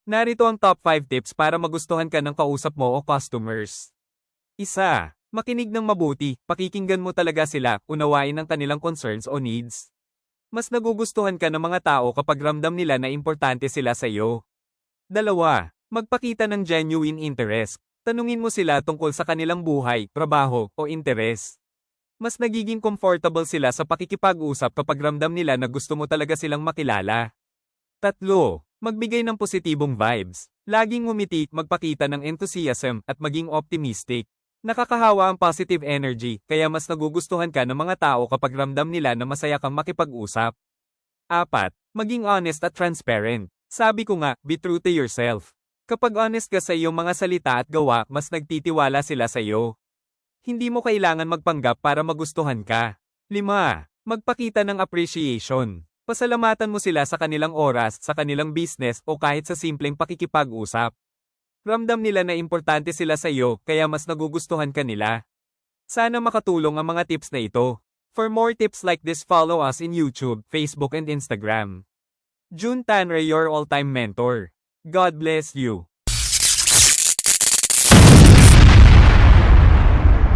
Narito ang top 5 tips para magustuhan ka ng kausap mo o customers. Isa, makinig ng mabuti, pakikinggan mo talaga sila, unawain ang kanilang concerns o needs. Mas nagugustuhan ka ng mga tao kapag ramdam nila na importante sila sa iyo. Dalawa, magpakita ng genuine interest. Tanungin mo sila tungkol sa kanilang buhay, trabaho, o interes. Mas nagiging comfortable sila sa pakikipag-usap kapag ramdam nila na gusto mo talaga silang makilala. Tatlo, magbigay ng positibong vibes. Laging ngumiti, magpakita ng enthusiasm, at maging optimistic. Nakakahawa ang positive energy, kaya mas nagugustuhan ka ng mga tao kapag ramdam nila na masaya kang makipag-usap. Apat, maging honest at transparent. Sabi ko nga, be true to yourself. Kapag honest ka sa iyong mga salita at gawa, mas nagtitiwala sila sa iyo. Hindi mo kailangan magpanggap para magustuhan ka. 5. Magpakita ng appreciation. Pasalamatan mo sila sa kanilang oras, sa kanilang business, o kahit sa simpleng pakikipag-usap. Ramdam nila na importante sila sa iyo, kaya mas nagugustuhan ka nila. Sana makatulong ang mga tips na ito. For more tips like this, follow us in YouTube, Facebook and Instagram. June Tanre, your all-time mentor. God bless you.